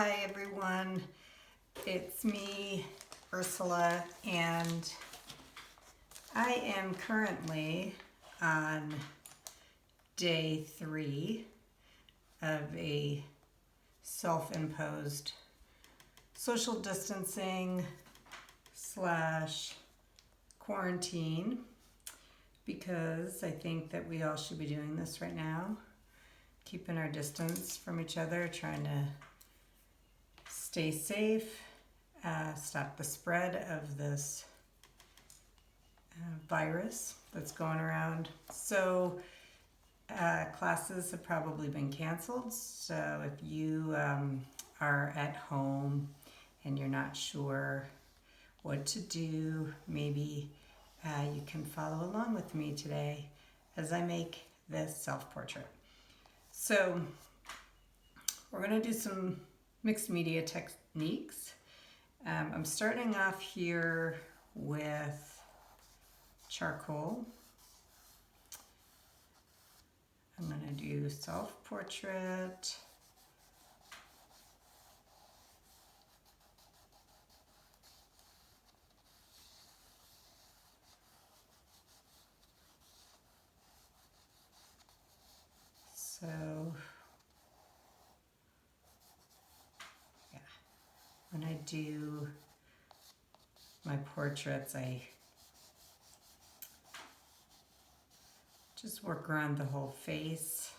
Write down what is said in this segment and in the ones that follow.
Hi everyone, it's me, Ursula, and I am currently on day 3 of a self-imposed social distancing / quarantine because I think that we all should be doing this right now, keeping our distance from each other, trying to stay safe, stop the spread of this virus that's going around. So classes have probably been canceled. So if you are at home and you're not sure what to do, maybe you can follow along with me today as I make this self-portrait. So we're going to do some mixed media techniques. I'm starting off here with charcoal. I'm going to do self-portrait. So yeah, when I do my portraits, I just work around the whole face.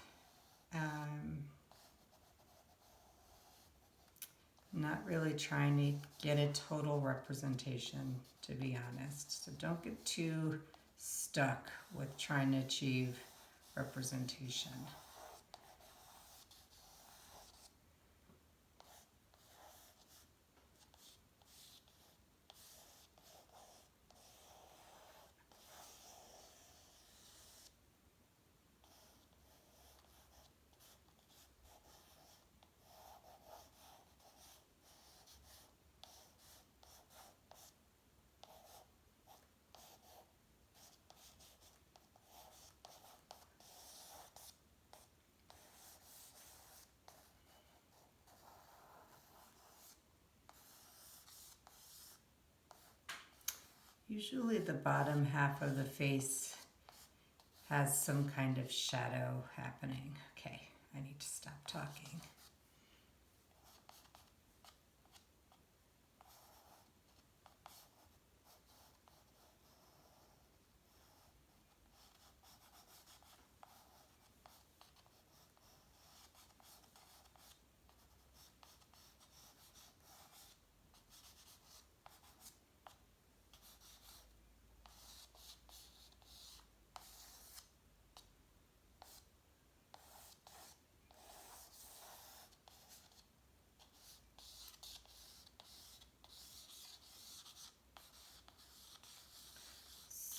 Not really trying to get a total representation, to be honest. So don't get too stuck with trying to achieve representation. Usually the bottom half of the face has some kind of shadow happening. Okay, I need to stop talking.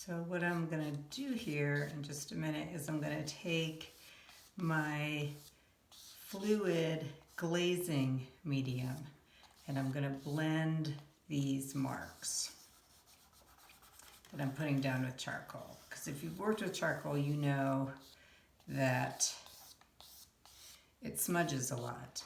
So what I'm going to do here in just a minute is I'm going to take my fluid glazing medium and I'm going to blend these marks that I'm putting down with charcoal. Because if you've worked with charcoal, you know that it smudges a lot.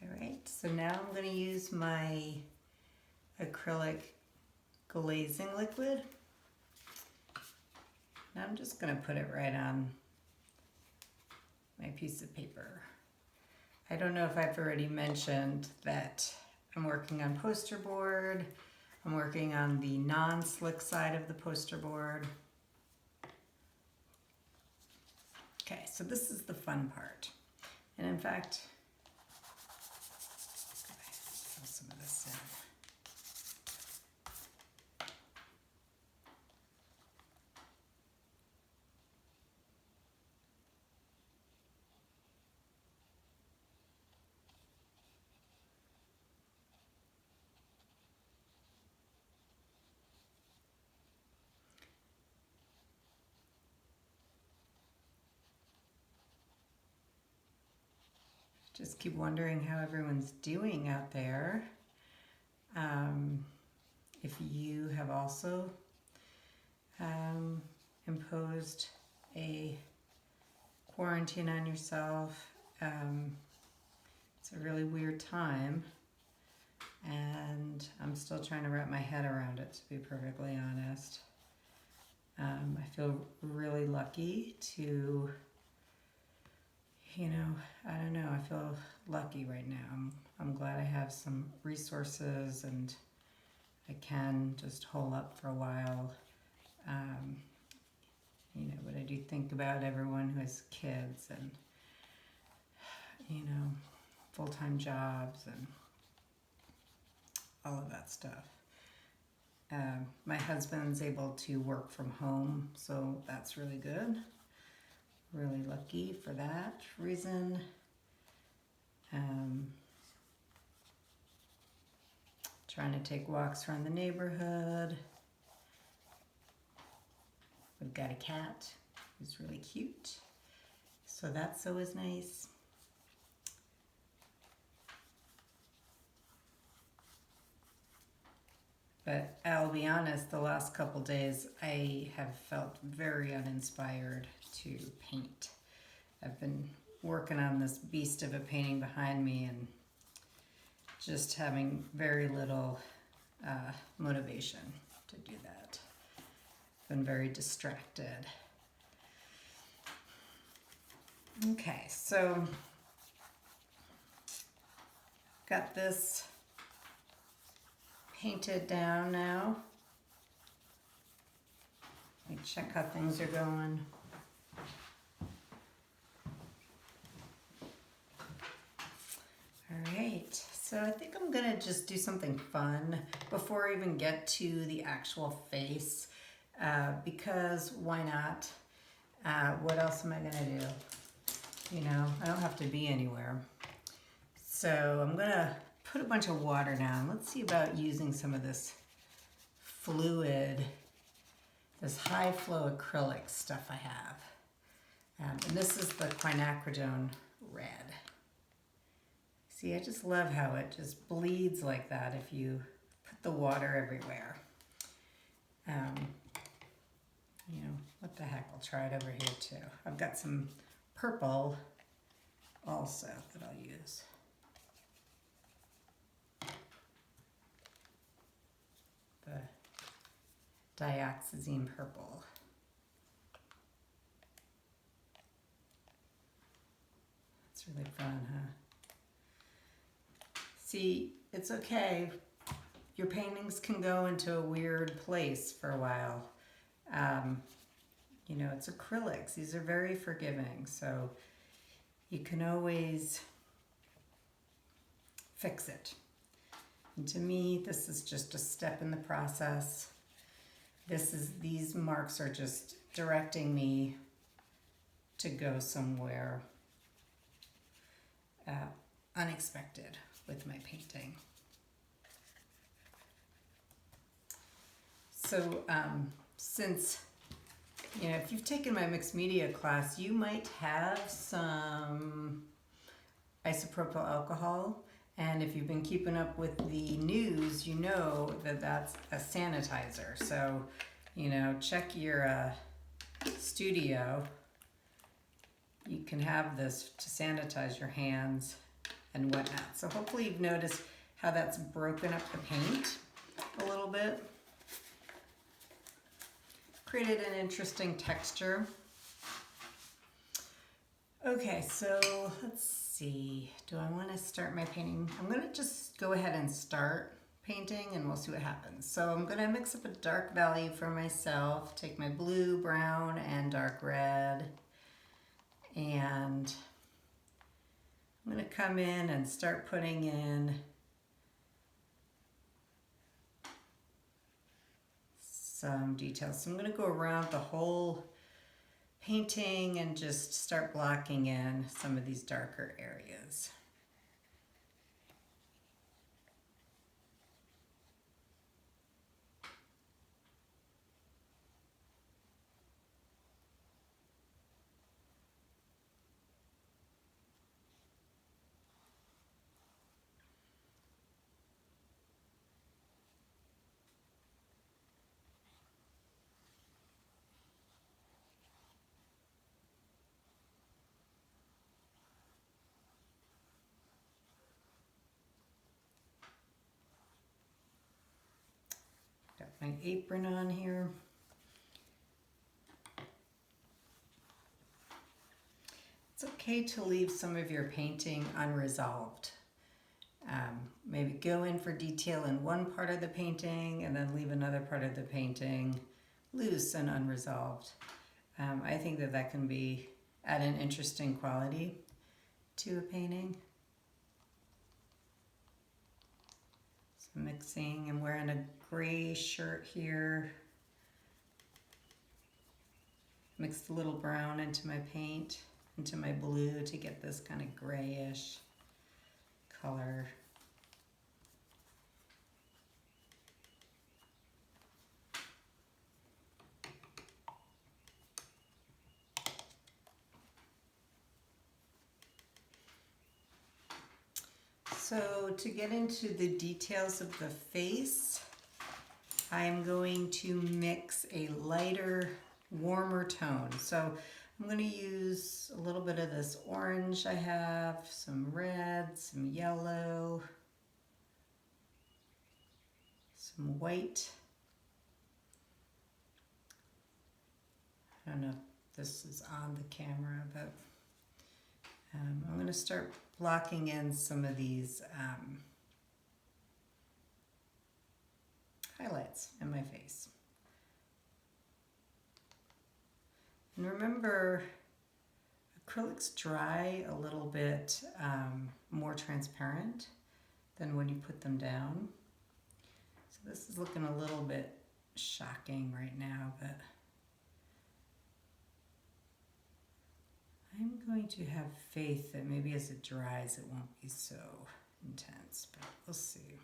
Alright, so now I'm going to use my acrylic glazing liquid. And I'm just going to put it right on my piece of paper. I don't know if I've already mentioned that I'm working on poster board. I'm working on the non-slick side of the poster board. Okay, so this is the fun part. And in fact, throw some of this in. just keep wondering how everyone's doing out there. If you have also imposed a quarantine on yourself. It's a really weird time, and I'm still trying to wrap my head around it, to be perfectly honest. I feel really lucky to, I don't know, I feel lucky right now. I'm glad I have some resources and I can just hole up for a while. But I do think about everyone who has kids and, full-time jobs and all of that stuff. My husband's able to work from home, so that's really good. Really lucky for that reason. Trying to take walks around the neighborhood. We've got a cat who's really cute, so that's always nice. But I'll be honest, the last couple days I have felt very uninspired to paint. I've been working on this beast of a painting behind me and just having very little motivation to do that. Been very distracted. Okay, so got this painted down now. Let me check how things are going. All right, so I think I'm gonna just do something fun before I even get to the actual face, because why not? What else am I gonna do? I don't have to be anywhere. So I'm gonna put a bunch of water down. Let's see about using some of this fluid, this high flow acrylic stuff I have. And this is the quinacridone red. See, I just love how it just bleeds like that if you put the water everywhere. What the heck, I'll try it over here too. I've got some purple also that I'll use. The dioxazine purple. It's really fun, huh? See, it's okay. Your paintings can go into a weird place for a while. It's acrylics. These are very forgiving, so you can always fix it. And to me, this is just a step in the process. These marks are just directing me to go somewhere unexpected with my painting. So since, if you've taken my mixed media class, you might have some isopropyl alcohol. And if you've been keeping up with the news, you know that that's a sanitizer. So, check your studio. You can have this to sanitize your hands and whatnot. So hopefully you've noticed how that's broken up the paint a little bit. Created an interesting texture. Okay, so let's see. Do I want to start my painting? I'm going to just go ahead and start painting and we'll see what happens. So I'm going to mix up a dark value for myself. Take my blue, brown, and dark red. And I'm going to come in and start putting in some details. So I'm going to go around the whole painting and just start blocking in some of these darker areas. my apron on here. It's okay to leave some of your painting unresolved. Maybe go in for detail in one part of the painting and then leave another part of the painting loose and unresolved. I think that that can add an interesting quality to a painting. So mixing, I'm wearing a gray shirt here. Mixed a little brown into my paint, into my blue to get this kind of grayish color. So to get into the details of the face, I'm going to mix a lighter, warmer tone. So I'm going to use a little bit of this orange I have, some red, some yellow, some white. I don't know if this is on the camera, but I'm going to start blocking in some of these highlights in my face. And remember, acrylics dry a little bit more transparent than when you put them down. So this is looking a little bit shocking right now, but I'm going to have faith that maybe as it dries it won't be so intense, but we'll see.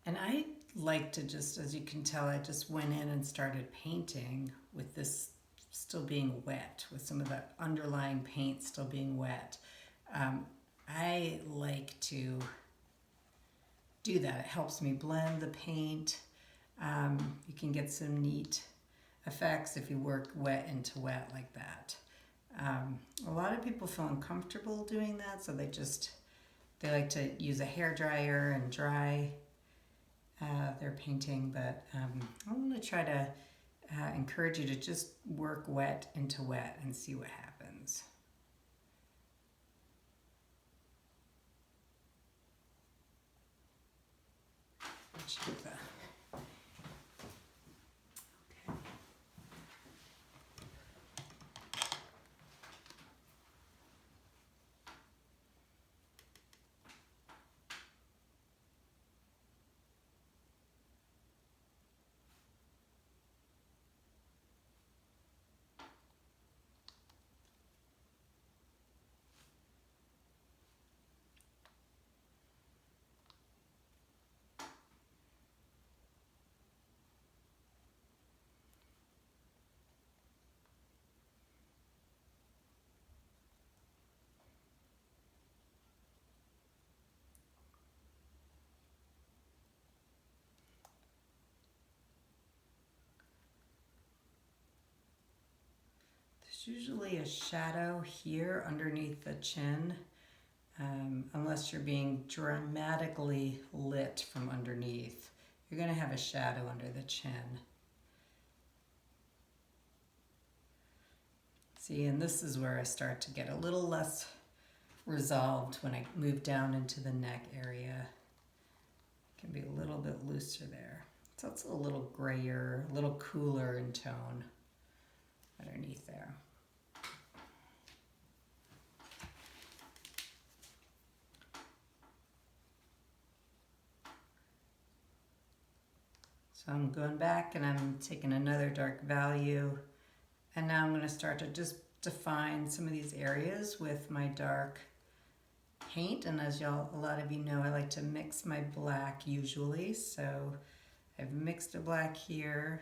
And I like to just, as you can tell, I just went in and started painting with this still being wet, with some of the underlying paint still being wet. I like to do that. It helps me blend the paint. You can get some neat effects if you work wet into wet like that. A lot of people feel uncomfortable doing that, so they like to use a hair dryer and dry their painting, but I'm going to try to encourage you to just work wet into wet and see what happens. There's usually a shadow here underneath the chin. unless you're being dramatically lit from underneath. You're going to have a shadow under the chin. See, and this is where I start to get a little less resolved when I move down into the neck area. It can be a little bit looser there. So it's a little grayer, a little cooler in tone underneath there. So I'm going back and I'm taking another dark value, and now I'm going to start to just define some of these areas with my dark paint. And as a lot of you know, I like to mix my black usually, so I've mixed a black here.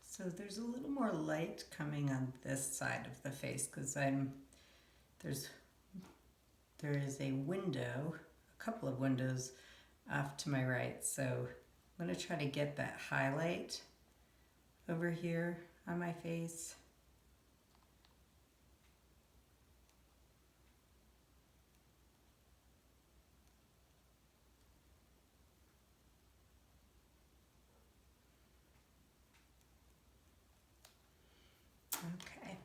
So there's a little more light coming on this side of the face because there is a window, a couple of windows off to my right. So I'm going to try to get that highlight over here on my face. Okay,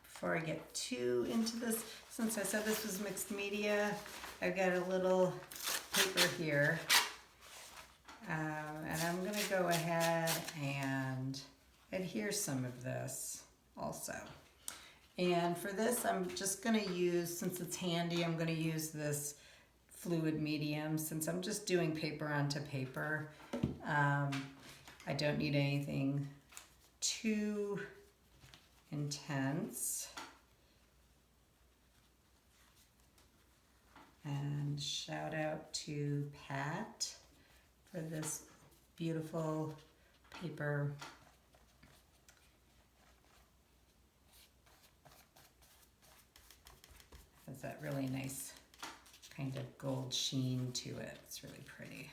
before I get too into this, since I said this was mixed media, I've got a little paper here, and I'm going to go ahead and adhere some of this also. And for this, I'm just going to use, since it's handy, I'm going to use this fluid medium. Since I'm just doing paper onto paper, I don't need anything too intense. And shout out to Pat for this beautiful paper. Has that really nice kind of gold sheen to it. It's really pretty.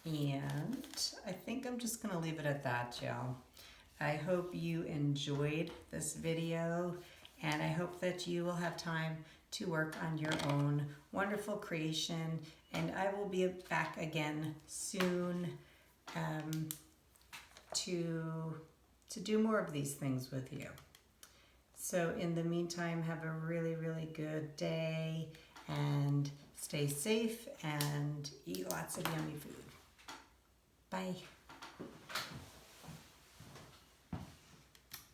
And I think I'm just gonna leave it at that, y'all. I hope you enjoyed this video, and I hope that you will have time to work on your own wonderful creation. And I will be back again soon to do more of these things with you. So in the meantime, have a really, really good day, and stay safe and eat lots of yummy food. Bye.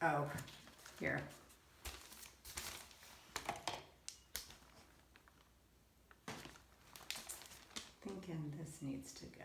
Oh, here. Thinking this needs to go.